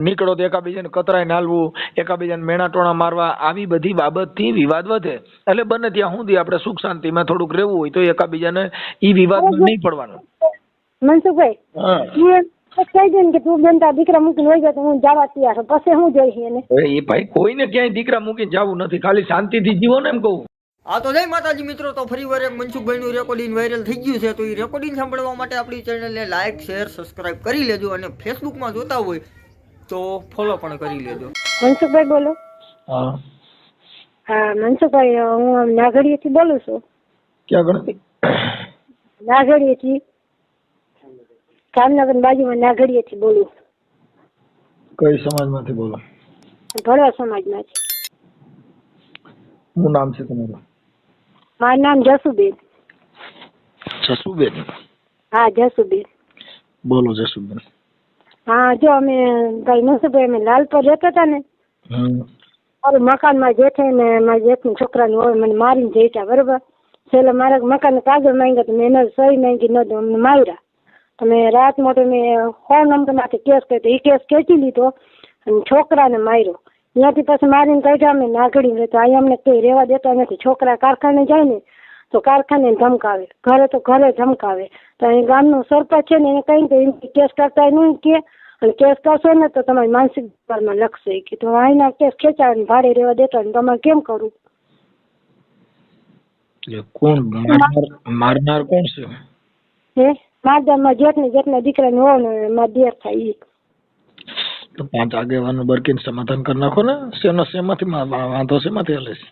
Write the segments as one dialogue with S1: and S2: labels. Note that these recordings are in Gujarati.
S1: નીકળો તો એકાબીજાને કતરાય નાલવું, એકાબીજાને મેણાટોણા મારવા, આવી બધી બાબતથી વિવાદ વધે. એટલે બને ત્યાં સુધી આપણે સુખ શાંતિમાં થોડુંક રહેવું હોય તો એકાબીજાને ઈ વિવાદમાં નહીં પડવાનું.
S2: મનસુખભાઈ કહી દે ને કે તું બેન તારા દીકરા મૂકીને વહી જાય તો હું જવા તૈયાર છું, પછી હું જોઈશ એને.
S1: એ ભાઈ કોઈને ક્યાંય દીકરા મૂકીને જવું નથી, ખાલી શાંતિથી જીવો ને એમ કહું.
S3: આ તો જય માતાજી મિત્રો, તો ફરી વાર એક મનસુખભાઈનું રેકોર્ડિંગ વાયરલ થઈ ગયું છે. તો એ રેકોર્ડિંગ સાંભળવા માટે આપણી ચેનલને લાઈક શેર સબસ્ક્રાઇબ કરી લેજો, અને ફેસબુકમાં જોતા હોય તો ફોલો પણ કરી લેજો.
S2: મનસુખભાઈ બોલો.
S1: હા
S2: હા મનસુખભાઈ, હું નાગડીએથી બોલું છું.
S1: ક્યાં ગણતી?
S2: નાગડીએથી, જામનગર બાજુમાં નાગડીએથી બોલું.
S1: કઈ સમાજમાંથી બોલો?
S2: ભરવા સમાજમાંથી.
S1: શું નામ છે તમારું?
S2: મારું નામ જસુબેન.
S1: જસુબેન?
S2: હા જસુબેન.
S1: બોલો જસુબેન.
S2: હા જો અમે ભાઈ મનસુખભાઈ અમે લાલપર રહેતા હતા ને, મારું મકાન માં જેઠે ને મારા જેઠના છોકરાનું હોય મને મારીને જઈતા, બરોબર. છેલ્લે મારા મકાન કાગળ માંગ્યા તો મેં એને સહી માંગી ન દો, અમને માર્યા. તો મેં રાત મોટે મેં 100 નંબર માંથી કેસ કર્યો, એ કેસ ખેંચી લીધો અને છોકરાને માર્યો. ત્યાંથી પછી મારીને કાઢ્યા અમે નાગડી રહેતો. અહીંયા અમને કઈ રહેવા દેતા નથી. છોકરા કારખાને જાય ને તો કારખાને ધમકાવે, ઘરે તો ઘરે ધમકાવે. તો અહીં ગામનો સરપંચ છે ને એને કઈ તો એમ કેસ કરતા નહીં કે, અને કેસ કરશો ને તો તમારી માનસિક બીમારીમાં લખશે કે, તો અહીંના કેસ ખેંચાવે ભાડે રહેવા દેતા ને તમારે કેમ કરવું?
S1: કોણ મારનાર કોણ છે?
S2: હે મારદારમાં જેટના દીકરાને હોય ને મારા દેર થાય.
S1: તો 5 આગેવાનો બરકીને સમાધાન કરી નાખો ને. શેમાંથી વાંધો શેમાંથી હાલે છે?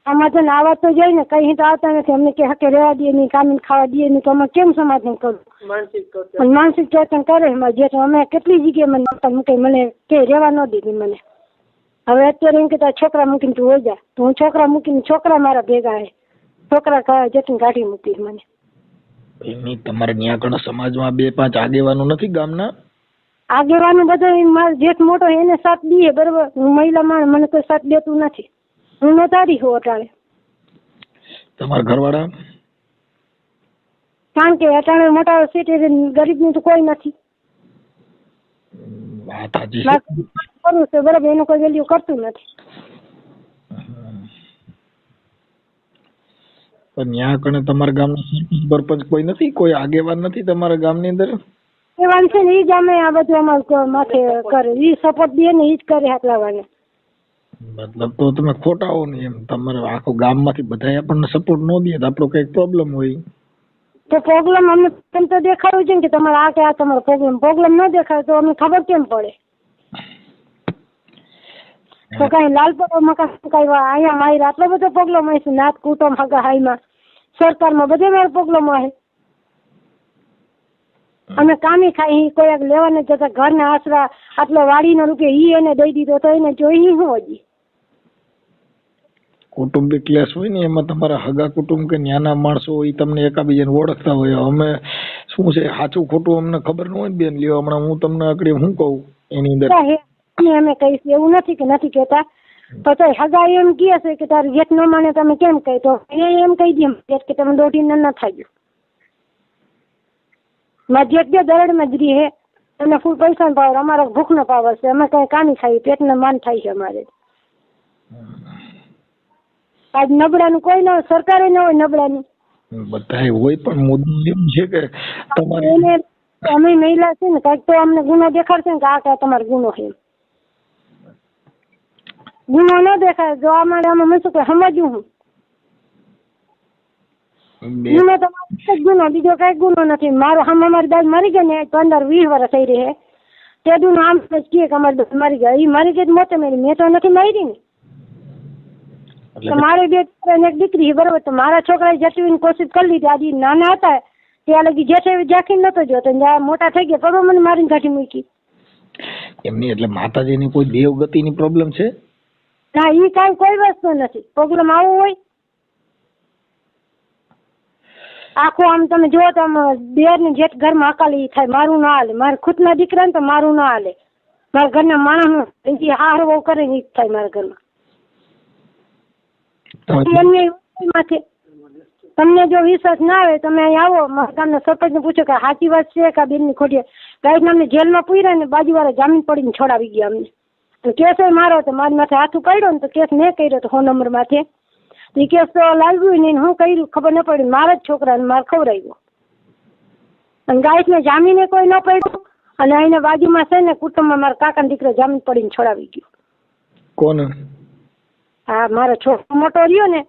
S2: સમાધાન આવા તો જાય ને, કઈ તો આવતા નથી. અમને કે હકે રહેવા દે નહીં, કામીને ખાવા દે નહીં, તો અમે કેમ સમાધાન કરું? માનસિક ટોર્ચર કરે મારા જેઠ. અમે કેટલી જગ્યાએ મને મૂકે, મને કે રહેવા ન દીધી મને. હવે અત્યારે એમ કે તારા છોકરા મૂકીને તું હોય જા, તો હું છોકરા મૂકીને, છોકરા મારા ભેગા હે, છોકરા જેઠને કાઢી મૂકી મને.
S1: એની તમારે ત્યાં ઘણા સમાજમાં 2-5 આગેવાનો નથી ગામના?
S2: આગેવાનો બધા મારો જેઠ મોટો એને સાથ દે, બરોબર. હું મહિલા માણસ, મને કોઈ સાથ દેતું નથી. હું ન તારી હું અટાણે.
S1: તમારા ઘરવાળા?
S2: કારણ કે અટાણે મોટા સિટી ગરીબની તો કોઈ નથી. કરું છે બરાબર, એનું કોઈ વેલ્યુ કરતું નથી.
S1: પણ ત્યાં કણે તમારા ગામના સરપંચ કોઈ નથી, કોઈ આગેવાન નથી તમારા ગામની અંદર?
S2: આગેવાન છે ને એ જ અમે આ બધું અમારું માથે કરે, એ સપોર્ટ દે ને એ જ કરે હાથલાવાને.
S1: મતલબ તો તમે ખોટા હો ને એમ? તમારે આખો ગામમાંથી બધા આપણને સપોર્ટ ન દે તો આપણો કઈક પ્રોબ્લેમ હોય.
S2: તો પ્રોબ્લેમ અમને તેમ તો દેખાડવું છે ને કે તમારે આ કે આ તમારો પ્રોબ્લેમ ન દેખાય તો અમને ખબર કેમ પડે? તો કઈ લાલપર મકાન કઈ અહીંયા મારી આટલો બધો પ્રોબ્લેમ હોય છે, નાત કુટુંબ હગા હાઈમાં સરકારમાં બધે મારો પ્રોબ્લેમ હોય. અમે કામી ખાઈ, કોઈ લેવા નથી જતા, ઘરના આશરા આટલો વાડીનો રૂપિયા ઈ એને દઈ દીધો તો એને જોઈ શું હજી?
S1: કુટુંબિક ક્લેશ હોય ને એમાં તમારા હગા કુટુંબ કે નાના માણસો હોય તમને એકાબીજાને ઓળખતા હોય. અમે શું છે સાચું ખોટું અમને ખબર ન હોય ને બેન. લ્યો હમણાં હું તમને આકડી હું કહું એની અંદર
S2: અમે કહીશું એવું નથી કે નથી કેતા, તો હગા એમ કહે છે કે તારું જેઠ ન માને તમે કેમ કહી, તો એમ કહી દે કે તમે દોઢી ન થાય. મારા જેઠ જે દરડમાં જ રહી હે, તમને ફૂલ પૈસા નો પાવર, અમારા ભૂખ નો પાવર છે. અમે કઈ કામી ખાઈ, પેટને માન થાય છે અમારે. આજ નબળાનું કોઈ ન હોય, સરકારે ન હોય નબળાની,
S1: બધા હોય. પણ મુદ્દો એમ છે કે તમારે
S2: અમે મહિલા છે ને, કઈક તો અમને ગુનો દેખાડશે ને કે આ કઈ તમારો ગુનો છે. ગુનો ન દેખાય જો અમારે આમાં મેં શું કે સમજ્યું હું ગુનો તમારો ગુનો, બીજો કઈ ગુનો નથી. મારો હમ અમારી દાદ મરી ગયા ને 15-20 વર્ષ થઈ રહી છે. તે દુનો આમ જ કહે કે અમારી દાદ મરી ગયા, એ મરી ગઈ મોતે મેરી, મેં તો નથી મારી ને. તો મારે 2 છોકરા ને 1 દીકરી બરોબર. તો મારા છોકરાએ જટવીની કોશિશ કરી લીધી. આજે નાના હતા ત્યાં લગી જેઠે જાખી નતો જોતો, મોટા થઈ ગયા તો મને મારીને કાઢી મૂકી.
S1: એમની એટલે માતાજીની કોઈ દેવગતિની પ્રોબ્લેમ છે?
S2: ના એ કાંઈ કોઈ વસ્તુ નથી. પ્રોબ્લેમ આવું હોય આખું આમ તમે જુઓ તો આમ દેર ને જેઠ ઘરમાં અકાલી થાય. મારું ના હાલે, મારા ખુદના દીકરા ને તો મારું ના હાલે, મારા ઘરના માણસ હાર બહુ કરે ને થાય મારા ઘરમાં. માથે તમને જો વિશ્વાસ ના આવે તમે અહીં આવો, મારા ગામના સરપંચ ને પૂછો કે સાચી વાત છે કે બેન ની ખોટી. ગાઈડ અમને જેલમાં પૂર્યા ને બાજુવાળા જામીન પડીને છોડાવી ગયા અમને. કેસ મારો તો મારી માથે હાથ ઉપાડ્યો ને તો કેસ મેં કર્યો તો 100 નંબર માથે. એ કેસ તો લાવ્યું નહીં, હું કર્યું ખબર ન પડી, મારા જ છોકરાને માર ખવડાવ્યો. અને ગાઈડને જામીને કોઈ ન પડ્યું. અને અહીંના બાજુમાં છે ને કુટુંબમાં મારા કાકાનો દીકરો જામીન પડીને છોડાવી ગયો.
S1: કોણ?
S2: હા, મારો છોકરો મોટો રહ્યો ને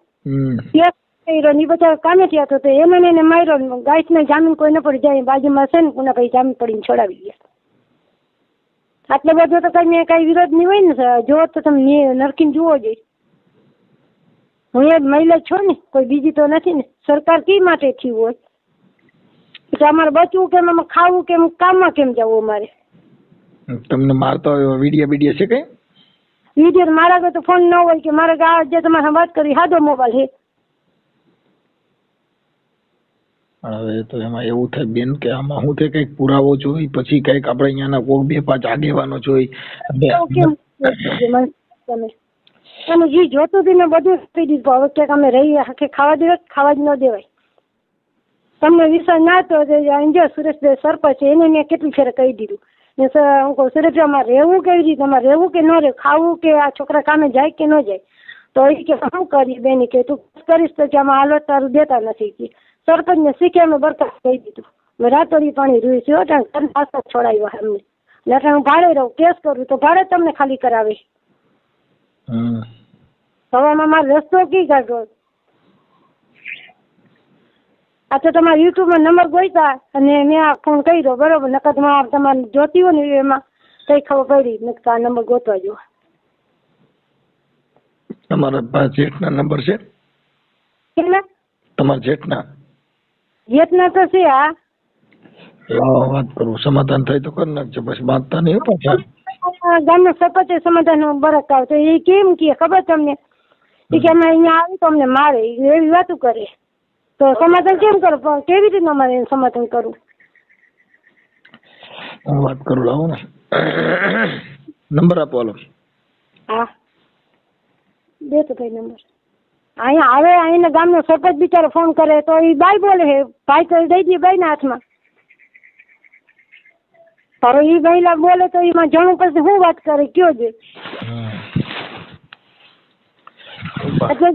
S2: કેસ કર્યો ને બધા કામે થયા તો એને માર્યો. ગાઈડને જામીન કોઈ ન પડી જાય, બાજુમાં છે ને પુના ભાઈ જામીન પડીને છોડાવી ગયા. આટલો બધો તો કઈ વિરોધ નહીં હોય ને, જો તો તમે નરકીને જુઓ જોઈએ. હું એક મહિલા છું ને, કોઈ બીજી તો નથી ને. સરકાર કઈ માટે થયું હોય કે અમારે બચવું કેમ, અમારે ખાવું કેમ, કામમાં કેમ જવું અમારે?
S1: તમને મારતા હોય વિડીયો છે કઈ?
S2: વિડીયો મારા આગળ તો ફોન ન હોય કે મારે જે તમારે વાત કરી સાદો મોબાઈલ છે.
S1: હવે તો એમાં એવું થાય બેન કે આમાં હું તે કઈક પુરાવો જોઈ પછી કઈક આપણે અહીંયાના કોક 2-5 આગેવાનો જોઈ
S2: તમે જે જોતું હતું ને બધું કહી દીધું. હવે ક્યાંક અમે રહી આખે ખાવા દેવાય, ખાવા જ ન દેવાય. તમને વિશ્વાસ ના તો જો સુરેશભાઈ સરપંચ છે એને મેં કેટલી ફેર કહી દીધું ને હું કહું સુરેશભાઈ અમારે રહેવું કેવી રીતે, અમારે રહેવું કે ન રહે, ખાવું કે આ છોકરા કામે જાય કે ન જાય. તો એ કે શું કરીએ બેની કે તું કરીશ તો કે આમાં હાલત તારું દેતા નથી કે સરપંચને શીખે અમે બરકત કહી દીધું. મેં રાતોડી પાણી રૂઈ છે પાછા છોડાવ્યો અમને. એટલે હું ભાડે રહું, કેસ કરું તો ભાડે તમને ખાલી કરાવે. હવામાં મારો રસ્તો કી કાઢો. આ તો તમારા યુટ્યુબમાં નંબર ગોઈતા અને મેં આ ફોન કર્યો બરોબર. નકર તમારે જોતી હોય ને એમાં કઈ ખબર પડી નકર આ નંબર ગોતવા જો.
S1: તમારા જેઠના નંબર છે?
S2: કેટલા?
S1: તમારા જેઠના?
S2: જેઠના તો છે. હા,
S1: વાત કરું, સમાધાન થાય તો કરી નાખજો, પછી બાંધતા નહીં પાછા.
S2: ગામના સરપંચ સમાધાન બરક આવે તો એ કેમ કે ખબર તમને કે અમે અહીંયા આવી તો અમને મારે એવી વાતું કરે. તો સમાધાન કેમ કરો? કેવી રીતે અમારે સમાધાન કરવું?
S1: હું વાત કરું, લાવો ને નંબર આપો. હાલો.
S2: હા, દે તો ભાઈ નંબર. અહીંયા આવે અહીંના ગામનો સરપંચ બિચારો ફોન કરે તો એ બાઈ બોલે છે, ભાઈ તો દઈ દે બાઈના હાથમાં. હવે એ મહિલા બોલે તો એમાં જણું પછી શું વાત કરે કયો છે. એટલે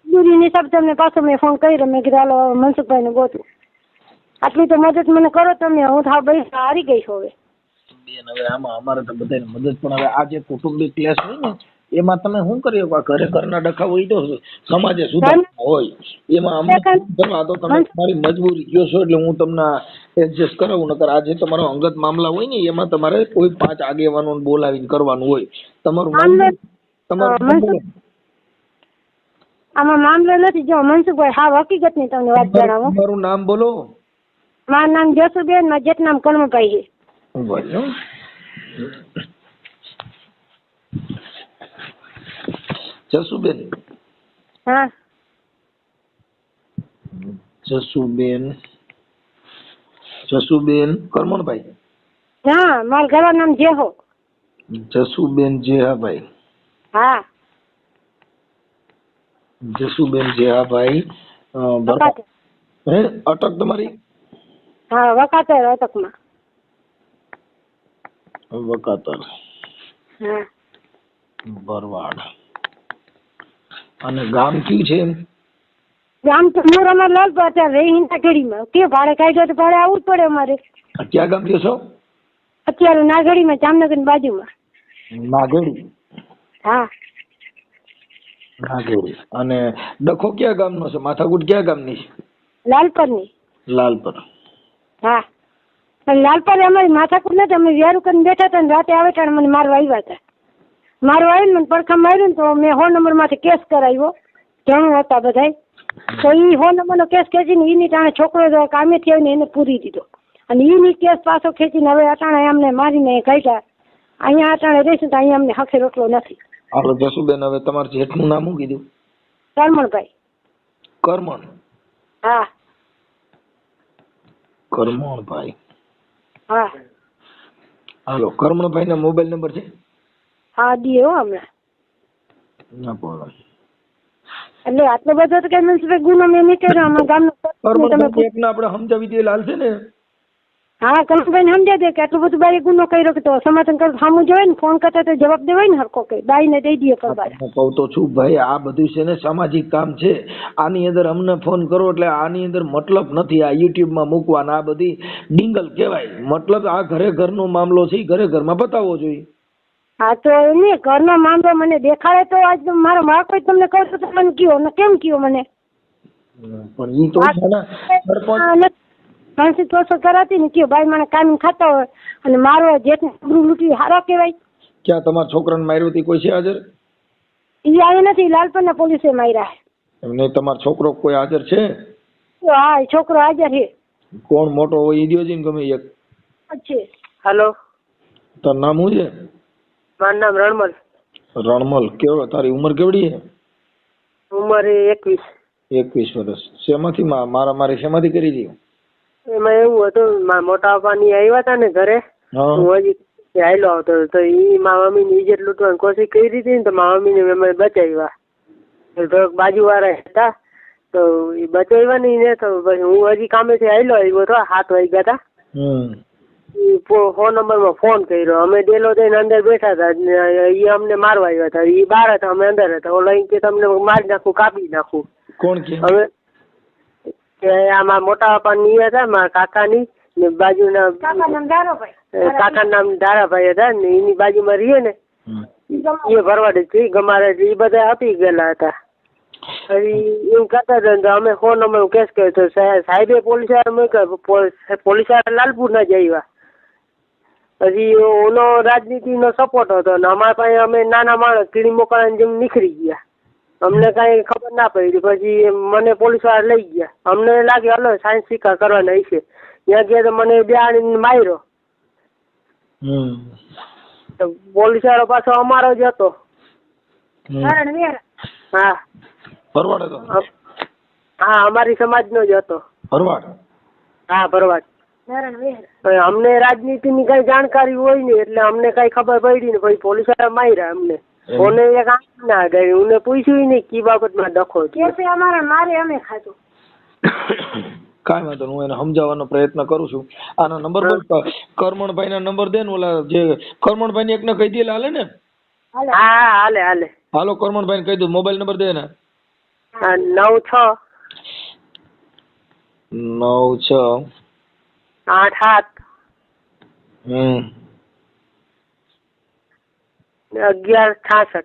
S2: દૂરીની હિસાબ તમને પાછો મેં ફોન કર્યો. મેં કીધું હાલો મનસુખભાઈને ગોતું. આટલી તો મદદ મને કરો તમે, હું તો ભાઈ હારી ગઈ છું હવે.
S1: બેન હવે આમાં અમારે તો બધાને મદદ, પણ હવે આ જે કુટુંબિક ક્લેશ હોય ને એમાં તમે શું કરી શકો? ઘરે ઘરના ડખા હોય તો સમાજે સુધારવા હોય, એમાં અમને કરવા તો તમે તમારી મજબૂરી કયો છો એટલે હું તમને એડજસ્ટ કરાવું. નકર આજે તમારો અંગત મામલા હોય ને એમાં તમારે કોઈ 5 આગેવાનોને બોલાવીને કરવાનું હોય. તમારું
S2: આમાં મામલો નથી. જો મનસુખભાઈ હા હકીકત ની તમને વાત જણાવો.
S1: તમારું નામ બોલો.
S2: મારું નામ જસુબેન, મારું જેઠ નામ કલમભાઈ છે.
S1: જસુબેન?
S2: હા,
S1: જસુબેન કરમણભાઈ?
S2: હા, મારા ઘરનું નામ જેહો.
S1: જસુબેન જેહાભાઈ?
S2: હા,
S1: જસુબેન જેહાભાઈ. અટક તમારી?
S2: હા, વકાતર અટકમાં.
S1: વકાતર.
S2: હા,
S1: બરવાડ. અને ગામ કયું છે?
S2: ગામ તો મોર અમારે લાલપુર અત્યારે રહી નાગડીમાં. કે ભાડે કાઢ્યો તો ભાડે આવવું જ પડે અમારે.
S1: ક્યાં ગામ રહ્યો છો?
S2: અત્યારે નાગડીમાં, જામનગર બાજુમાં.
S1: નાગડી?
S2: હા,
S1: નાગડી. અને ડખો ક્યાં ગામનો છે? માથાકૂટ ક્યાં ગામની છે?
S2: લાલપર ની.
S1: લાલપર?
S2: હા, લાલપર અમારી માથાકૂટ નથી. અમે વ્યારું કરીને બેઠા હતા ને રાતે આવે ત્યારે મને મારવા આવ્યા હતા. મારવા આવીને મને પડખા માર્યું ને તો મેં 100 નંબર માંથી કેસ કરાવ્યો. જણું હતા બધાય. તો એ 100 નંબરનો કેસ ખેંચીને એની ટાણે છોકરો કામેથી આવીને એને પૂરી દીધો. અને એની કેસ પાછો ખેંચીને હવે અટાણે અમને મારીને કાઢ્યા. અહીંયા અટાણે રહીશું તો અહીંયા અમને હખે રોટલો નથી.
S1: હાલો જસુબેન, હવે તમારું જેઠનું નામ શું કીધું?
S2: કરમણભાઈ.
S1: કરમણ?
S2: હા,
S1: કરમણભાઈ.
S2: હા.
S1: હાલો, કરમણભાઈ ના મોબાઈલ નંબર છે?
S2: હા, દીયો હમણાં.
S1: ના બોલો.
S2: એટલે આટલો બધો તો કઈ મ્યુનિસિપલ ગુનો મેં નહીં કર્યો. આમાં ગામનો
S1: કરમણભાઈ આપણે સમજાવી દઈએ હાલ છે ને?
S2: હા કમલભાઈ સમજાય દે કે આટલું બધું બાઈ ગુનો કર્યો કે તો સમાધાન કર સામું જોઈએ ને ફોન કરતા તો જવાબ દેવાય ને હરકો કઈ બાઈને દઈ દઈએ પરબાર.
S1: હું કહું તો છું ભાઈ, આ બધું છે ને સામાજિક કામ છે. આની અંદર અમને ફોન કરો એટલે આની અંદર મતલબ નથી આ યુટ્યુબમાં મૂકવાના. આ બધી ડિંગલ કહેવાય. મતલબ આ ઘરે ઘરનો મામલો છે, ઘરે ઘરમાં બતાવવો જોઈએ.
S2: હા તો એમને ઘરનો મામલો મને દેખાડે તો આજ મારો માળકો તમને કહું તો મને કયો ને કેમ કયો મને
S1: પણ ઈ તો છે ને સરપંચ
S2: માનસી તોસો કરાતી ને કયો ભાઈ મને કામ ખાતા હોય અને મારો જેટલું આબરૂ લૂંટી હારો કહેવાય.
S1: ક્યાં તમારા છોકરાને માર્યું હતી કોઈ છે હાજર?
S2: ઈ આવી નથી, લાલપરના પોલીસે માર્યા.
S1: એમને તમારો છોકરો કોઈ હાજર છે?
S2: હા છોકરો હાજર છે.
S1: કોણ મોટો હોય ઈ દ્યો છે ને ગમે એક
S2: છે.
S4: હેલો,
S1: તારું નામ શું છે?
S4: મારું નામ રણમલ.
S1: રણમલ. કેવો તારી ઉંમર કેવડી છે?
S4: ઉંમર 21.
S1: 21 વર્ષ. શેમાંથી મારી શેમાંથી કરી હતી?
S4: એમાં એવું હતું, મારા મોટા પપ્પાની આવ્યા હતા ને ઘરે, હું હજી આવેલો આવતો તો ઈ મારા મમ્મીની ઇજ્જત લૂંટવાની કોશિશ કરી હતી ને તો મારા મમ્મીને મેં બચાવ્યા. તો બાજુવાળા હતા તો એ બચાવ્યા નહીં ને તો પછી હું હજી કામેથી આવ્યો હતો 7 વાગ્યા હતા. ફોન નંબરમાં ફોન કર્યો. અમે ડેલો થઈને અંદર બેઠા હતા, એ અમને મારવા આવ્યા હતા. એ બહાર હતા, અમે અંદર હતા. ઓલો કે તમને મારી નાખું, કાપી નાખું.
S1: કોણ કે?
S4: હવે આમાં મોટા પપ્પાની હતા, મારા કાકાની ને બાજુના કાકાનું નામ દારાભાઈ હતા ને એની બાજુમાં રહીએ ને એ ભરવાડ છે ગમારે, એ બધા આપી ગયેલા હતા. પછી એવું કરતા હતા તો અમે ફોન નંબર કેસ કર્યો તો સાહેબે પોલીસ લાલપુર ના જઈવા. પછી ઓનો રાજનીતિનો સપોર્ટ હતો ને અમારા પાસે અમે નાના માણસ કીડી મોકલાને જેમ નીકળી ગયા. અમને કઈ ખબર ના પડી. પછી મને પોલીસ વાળા લઈ ગયા. અમને લાગે હલો સાયન્સ શિકાર કરવાના છે. ત્યાં ગયા તો મને બેહાડીને માર્યો. પોલીસ વાળો પાછો અમારો જ હતો. હા
S1: ભરવાડ હતો?
S4: હા અમારી સમાજનો જ હતો.
S1: ભરવાડ?
S4: હા ભરવાડ. અમને રાજનીતિની કઈ જાણકારી હોય ને એટલે અમને કઈ ખબર પડી ને પછી પોલીસ વાળા માર્યા અમને. ઓને એક આંખ ના ગઈ. ઉને પૂછ્યું નહીં કી બાબતમાં ડખો
S2: મારે અમે ખાધું.
S1: કાંઈ વાંધો હું એને સમજાવવાનો પ્રયત્ન કરું છું. આનો નંબર બોલ, કરમણભાઈ ના નંબર દે ને. ઓલા જે કરમણભાઈ ને એકને કહી દે હાલે ને?
S4: હા હાલે હાલે.
S1: હાલો કરમણભાઈ ને કહી દઉં, મોબાઈલ નંબર દે ને.
S4: 96
S1: 96
S4: 87 1166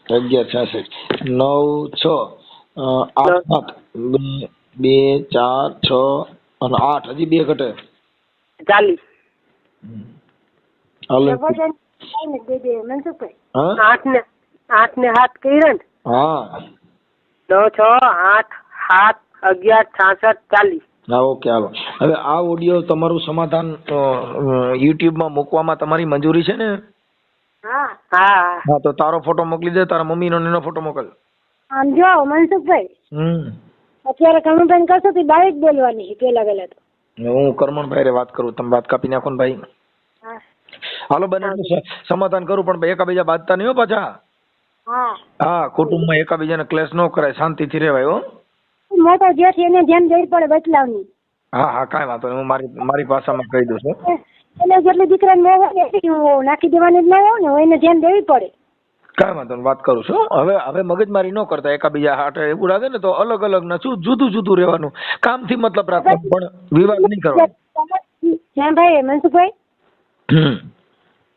S1: 1166 96 88 2 4 6 અને 8 હજી 2 ઘટે
S4: 40.
S1: હાલો.
S2: મનસુખભાઈ
S4: 8 ને 7 કર્યા ને?
S1: હા
S4: 9 6 8 7 11 66 40.
S1: હા ઓકે હાલો. હવે આ ઓડિયો તમારું સમાધાન યુટ્યુબમાં મૂકવામાં તમારી મંજૂરી છે ને?
S4: હા હા
S1: હા તો તારો ફોટો મોકલી દે, તારા મમ્મીનો એનો ફોટો મોકલ.
S2: આમ જો મનસુખભાઈ અત્યારે કમલભાઈ કરશો તો બાઈ જ બોલવાની પેલા પેલા તો
S1: હું કરમણભાઈ વાત કરું, તમે વાત કાપી નાખો ને ભાઈ. હાલો બને સમાધાન કરું પણ એકાબીજા બાંધતા નહીં હો પાછા. હા કુટુંબમાં એકાબીજાને ક્લેશ ન કરાય, શાંતિથી રહેવાય હો.
S2: મોટો જે છે એને ધ્યાન દેવી પડે બચલાવની.
S1: હા હા કાંઈ વાંધો નહીં, હું મારી ભાષામાં કહી દઉં છું.
S2: એટલે જેટલી દીકરાને નાખી દેવાની જ ના હોય ને એને ધ્યાન દેવી પડે.
S1: કાંઈ વાંધો નહીં વાત કરું છું. હવે મગજમારી ન કરતા, એકાબીજા હાટે એવું લાગે ને તો અલગ અલગ ના જુદું જુદું રહેવાનું, કામથી મતલબ રાખવાનું, પણ વિવાદ નહીં કરવાનો.
S2: શ્યામ ભાઈ મનસુખભાઈ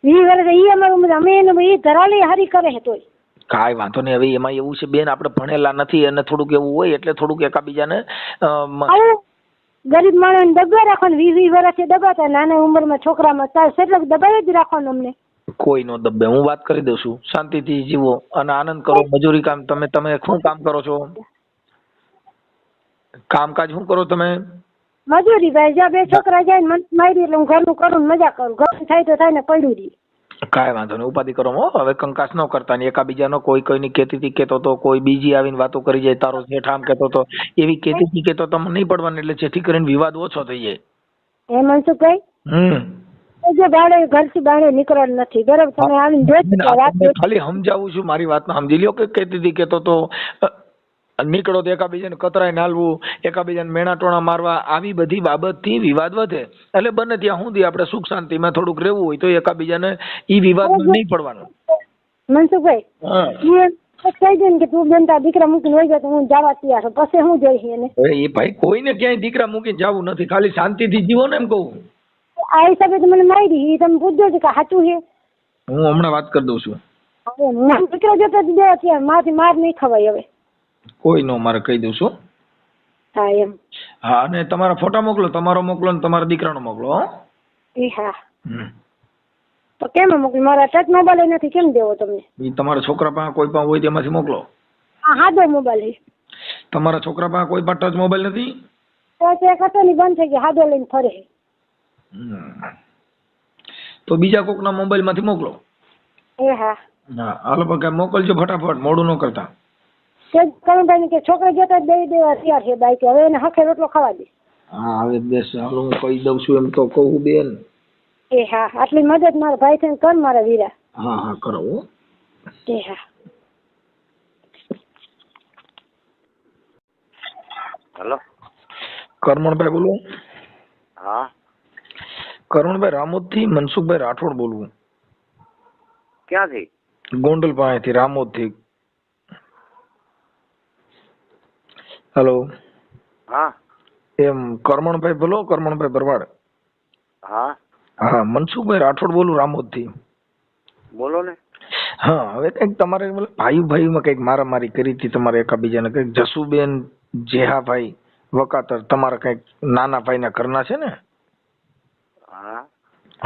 S2: 20 વર્ષ ઈ અમારું અમે એને ઈ ધરાલી હારી કરે છે તોય
S1: કાંઈ વાંધો નહીં. હવે એમાં એવું છે બેન, આપણે ભણેલા નથી અને થોડુંક એવું હોય એટલે થોડુંક એકાબીજાને
S2: ગરીબ માણસ દબા રાખવાનું. 20 વર્ષે દબાતા, નાના ઉંમરમાં છોકરામાં એટલે દબાઈ જ રાખવાનું. અમને
S1: કોઈ નો દબે. હું વાત કરી દઉં છું, શાંતિથી જીવો અને આનંદ કરો. મજૂરી કામ તમે શું કામ કરો છો? કામકાજ શું કરો તમે?
S2: મજૂરી ભાઈ. જ્યાં 2 છોકરા જાય ને મારી એટલે હું ઘરનું કરું મજા કરું. ઘર થાય તો થાય ને પડ્યું રહી.
S1: કાંઈ વાંધો નહીં, ઉપાધિ કરો. હવે કંકાસ ન કરતા ને એકાબીજાનો કોઈની કેતીથી કેતો તો કોઈ બીજી આવીને વાતો કરી જાય, તારો જેઠ આમ કેતો તો એવી કેતીથી કેતો તો નહીં પડવાનું, એટલે જેથી કરીને વિવાદ ઓછો થઈ જાય.
S2: હે મનસુખભાઈ જે બાળે ઘરથી બાળે નીકળવાનું નથી બરાબર. તમે આવીને ખાલી
S1: સમજાવું છું, મારી વાતને સમજી લ્યો કે કેતીથી કેતો તો નીકળો તો એકાબીજાને કતરાઈ નાલવું, એકાબીજાને મેણાટોણા મારવા, આવી બધી બાબતથી વિવાદ વધે. એટલે બને ત્યાં સુધી આપણે સુખ શાંતિમાં થોડુંક રહેવું હોય તો એકાબીજાને ઈ વિવાદમાં નહીં પડવાનું.
S2: મનસુખભાઈ કહી દે કે તું બેન તારા દીકરા મૂકીને વહી જાય તો હું જવા તૈયાર છું, પછી હું જોઈશ એને.
S1: એ ભાઈ કોઈને ક્યાંય દીકરા મૂકીને જવું નથી, ખાલી શાંતિથી જીવો ને એમ કહું.
S2: આ હિસાબે તો મને મારી તમે પૂછજો કે સાચું છે.
S1: હું હમણાં વાત કરી દઉં છું.
S2: દીકરો જતો જ દેવા ત્યાં મારથી માર નહીં ખવાય હવે.
S1: કોઈ નો મારે કહી દઉં છું.
S2: હા એમ.
S1: હા અને તમારા ફોટા મોકલો, તમારો મોકલો ને તમારા દીકરાનો મોકલો.
S2: એ હા. તો કેમ મોકલી? મારા ટચ મોબાઈલ નથી, કેમ દેવો તમને?
S1: ઈ તમારા છોકરા પાસે કોઈ પણ હોય તેમાંથી મોકલો.
S2: હા હાદો મોબાઈલ.
S1: તમારા છોકરા પાસે કોઈ પણ ટચ મોબાઈલ નથી?
S2: ટચ એક હતો ને બંધ થઈ ગયો, હાદો લઈને ફરે.
S1: તો બીજા કોકના મોબાઈલ માંથી મોકલો.
S2: એ હા.
S1: હા હાલો પણ મોકલજો ફટાફટ, મોડું ન કરતા.
S2: કરુણભાઈ કે છોકરા જતા દઈ દેવા તૈયાર છે બાઈક, હવે એને હખે રોટલો ખાવા દે.
S1: હા હવે બેસ, હાલો હું કહી દઉં છું એમ તો કહું બેન.
S2: એ હા, આટલી મદદ મારા ભાઈ થઈને કર મારા વીરા.
S1: હા હા કરો.
S2: એ હા.
S5: હેલો,
S1: કરમણભાઈ બોલું?
S5: હા.
S1: કરુણભાઈ રામોદ થી મનસુખભાઈ રાઠોડ બોલવું.
S5: ક્યાંથી?
S1: ગોંડલ પાસેથી, રામોદ થી. હેલો.
S5: હા.
S1: એમ કરમણભાઈ બોલો? કરમણભાઈ ભરવાડ?
S5: હા.
S1: હા મનસુખભાઈ રાઠોડ બોલું રામોદ થી.
S5: બોલો ને.
S1: હા હવે કઈક તમારે ભાઈમાં કઈક મારામારી કરી હતી તમારે એકાબીજાને, કઈક જસુબેન જેહાભાઈ વકાતર તમારા કઈક નાના ભાઈના ઘરના છે ને?
S5: હા.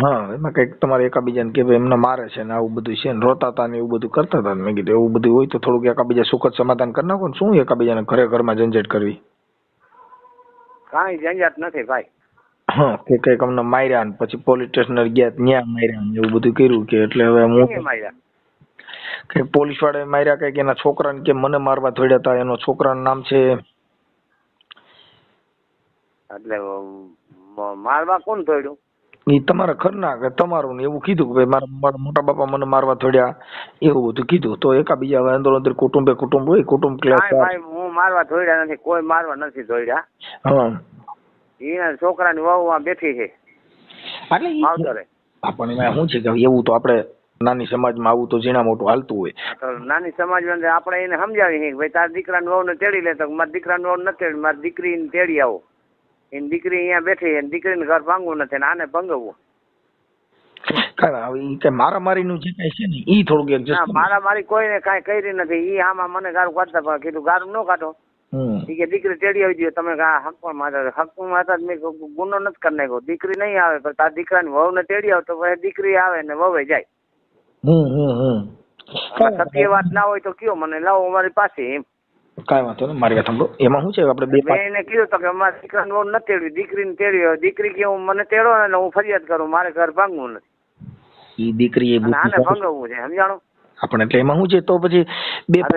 S1: હા એમાં કઈક તમારે એકાબીજાને કે ભાઈ એમને મારે છે ને આવું બધું છે ને, રોતા હતા ને એવું બધું કરતા હતા. મેં કીધું એવું બધું હોય તો થોડુંક એકાબીજા સુખદ સમાધાન કરી નાખો ને, શું એકાબીજાને ઘરમાં ઝંઝટ કરવી?
S5: કાંઈ ઝંઝટ નથી ભાઈ.
S1: હા કે કઈક અમને માર્યા ને પછી પોલીસ સ્ટેશન ગયા ત્યાં માર્યા ને એવું બધું કર્યું કે એટલે હવે હું કઈક પોલીસ વાળા માર્યા, કઈક એના છોકરાને કે મને મારવા થોડ્યા હતા, એનો છોકરાનું નામ છે
S5: એટલે મારવા કોણ થોડ્યું?
S1: ઈ તમારા ઘરના કે તમારું ને એવું કીધું કે ભાઈ મારા મોટા બાપા મને મારવા થોડ્યા એવું બધું કીધું. તો એકાબીજા હવે અંદર અંદર કુટુંબ હોય, કુટુંબ ક્લેશ.
S5: ભાઈ હું મારવા થોડ્યા નથી, કોઈ મારવા નથી થોડ્યા.
S1: હા
S5: એના છોકરાની વહુ બેઠી છે માવતરે.
S1: પણ એમાં શું છે કે એવું તો આપણે નાની સમાજમાં આવું તો ઝીણા મોટું હાલતું હોય.
S5: તો નાની સમાજમાં આપણે એને સમજાવી કે ભાઈ તારા દીકરાની વહુને તેડી લે, તો મારી દીકરાની વહુ નથી તેડી, મારી દીકરીને તેડી આવો. એની દીકરી અહીંયા બેઠી, એની દીકરીને ઘર ભાંગવું નથી ને આને ભંગવવું.
S1: મારામારી નું જે કઈ છે ને ઈ થોડુંક એડજસ્ટ.
S5: મારામારી કોઈને કાંઈ કરી નથી. ઈ આમાં મને ગારું કાઢતા પણ કીધું ગારું ન કાઢો. કે દીકરી તેડી આવી જોઈએ તમે હકમાં હતા. મેં ગુનો નથી કરી નાખ્યો, દીકરી નહીં આવે પણ તાર દીકરાની વહુ ને તેડી આવ તો પછી દીકરી આવે ને વહુ જાય. સત્ય વાત ના હોય તો કયો મને લાવો અમારી પાસે એમ.
S1: કાંઈ વાંધો નહીં, મારી વાત સાંભળો. એમાં શું છે આપણે
S5: મેં એને કીધું તો કે અમારા દીકરાને વહુ નથી તેડવી, દીકરીને તેડવી. દીકરી કે હું મને તેડો ને હું ફરિયાદ કરું, મારે ઘર ભાંગવું નથી.
S1: ઈ દીકરી
S5: આને ભંગવવું છે, સમજાણું?
S1: આપણે એટલે એમાં શું છે તો પછી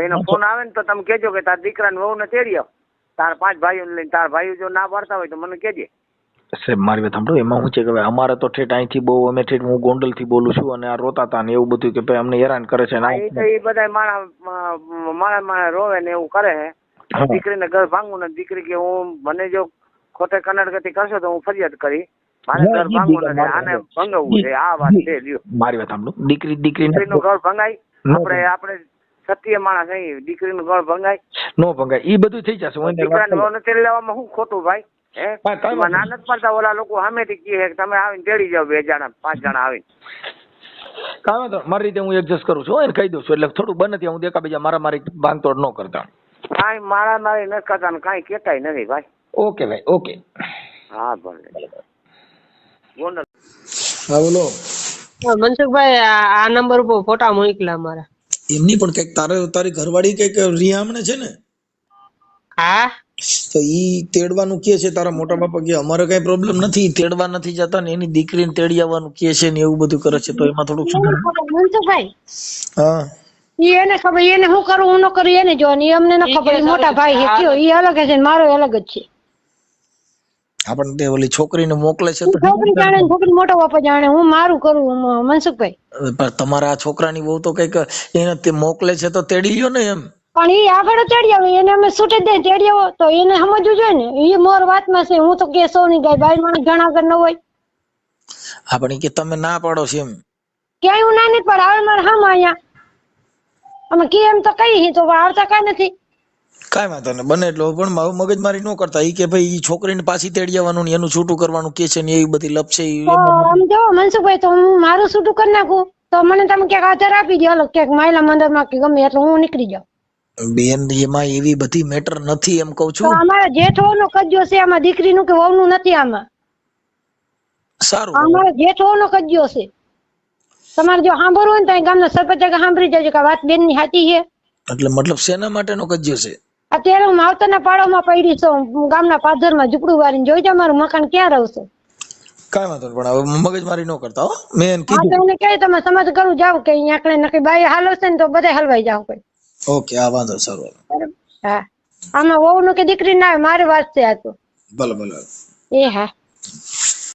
S5: એનો ફોન આવે ને તો તમે કેજો કે તાર દીકરાને વહુ ને તેડી આવ, તારા 5 ભાઈઓને લઈને. તારા ભાઈઓ જો ના પાડતા હોય તો મને કેજે.
S1: સાહેબ મારી વાત સાંભળો. એમાં શું છે કે અમારે તો ઠેઠ અહીંથી બહુ અમે ઠેઠ હું ગોંડલ થી બોલું છું અને આ રોતા હતા ને એવું બધું કે ભાઈ અમને હેરાન કરે છે.
S5: એ બધા માણસ રોવે ને એવું કરે છે. દીકરીને ઘર ભાંગવું ને દીકરી કે હું મને જો ખોટે કનડગતિ કરશો તો હું ફરિયાદ કરી, મારે ઘર ભાંગવું નથી, આને ભંગવવું છે. આ વાત છે.
S1: મારી વાત સાંભળો. દીકરીનું
S5: ઘર ભંગાય. આપણે સત્ય માણસ અહીં, દીકરીનું ઘર ભંગાય
S1: નો ભંગાય. ઈ બધું થઈ જશે.
S5: દીકરાને વહુ ને તેડી લેવામાં શું ખોટું ભાઈ? ના નથી પડતા. ઓલા લોકો સામેથી કહે તમે આવીને તેડી જાવ, 2 જણા 5 જણા આવીને.
S1: કાંઈ વાંધો મારી રીતે હું એડજસ્ટ કરું છું એને કહી દઉં છું. એટલે થોડું બને ત્યાં હું એકાબીજા મારી ભાંગતોડ ન કરતા.
S5: કાંઈ મારી ન કરતા ને કાંઈ કહેતાય નથી ભાઈ.
S1: ઓકે ભાઈ ઓકે.
S5: હા ભલે. ગોંડલ.
S1: હા બોલો.
S6: મનસુખભાઈ આ નંબર ઉપર ફોટા મોકલા મારા.
S1: એમની પણ કઈક તારી ઘરવાળી કઈક રિયામણે છે ને?
S6: હા
S1: તો ઈ તેડવાનું કે છે તારા મોટા બાપા કે અમારે કઈ પ્રોબ્લેમ નથી, તેડવા નથી જતા ને એની દીકરીને તેડી આવવાનું કે છે ને એવું બધું કરે છે. તો એમાં થોડુંક
S2: મનસુખભાઈ
S1: હા
S2: એને ખબર, એને હું કરું હું ન કરું એને જોવાની, અમને ન ખબર. મોટા ભાઈ છે કયો, ઈ અલગ છે ને મારો અલગ જ છે.
S1: આપણને તે ઓલી છોકરીને મોકલે છે તો
S2: છોકરી જાણે, છોકરી મોટા બાપા જાણે, હું મારું કરું મનસુખભાઈ.
S1: પણ તમારા છોકરાની વહુ તો કઈક એને તે મોકલે છે તો તેડી લ્યો ને એમ.
S2: પણ એ આગળ ચડી આવે એને અમે છૂટે દે ચડી આવો તો એને સમજવું જોઈએ ને એ મોર વાતમાં છે હું તો કે સોની ગાય બાઈ માણસ ઘણા આગળ ન હોય
S1: હા પણ ઈ કે તમે ના પાડો છો એમ
S2: ક્યાંય હું ના નથી પણ આવે મારે હામાં અહીંયા અમે કે એમ તો કઈ તો આવતા કાંઈ નથી
S1: કાંઈ વાંધો નહીં બને એટલો પણ મગજમારી ન કરતા ઈ કે ભાઈ ઈ છોકરીને પાછી તેડી આવવાનું ને એનું છૂટું કરવાનું કે છે ને એવી બધી લપ છે ઈ
S2: તો આમ જો મનસુખભાઈ તો હું મારું છૂટું કરી નાખું તો મને તમે ક્યાંક આધાર આપી દો હાલો ક્યાંક માયલા મંદિર માં કે ગમે એટલે હું નીકળી જાઉં
S1: બેન એમાં એવી બધી મેટર નથી એમ કહું
S2: તો
S1: છું
S2: અમારા જેઠોનો કજ્જો છે આમાં દીકરીનું કે વહુનું નથી આમાં
S1: સારું
S2: અમારા જેઠોનો કજ્જો છે તમારે જો સાંભળવું હોય ને તો ગામના સરપંચ સાંભળી જજો કે આ વાત બેન ની સાચી છે
S1: એટલે મતલબ શેના માટેનો કજ્જો છે
S2: અત્યારે હું માવતરના પાડોમાં પડી છું ગામના પાદરમાં ઝૂંપડું વાળીને જોઈ જાવ મારું મકાન ક્યાં રહું
S1: કાંઈ વાંધો નહીં પણ હવે મગજમારી ન કરતા હો મેં
S2: હા તો એને કહે તમે સમાજ કરું જાવ કે અહીંયા કણે નક્કી બાઈ હાલો છે ને તો બધા હલવાઈ જાવ કોઈ
S1: ઓકે આ વાંધો સારું
S2: હા આમાં વહુનું કે દીકરી ના આવે મારી વાત છે આ તો
S1: ભલે ભલે
S2: એ હા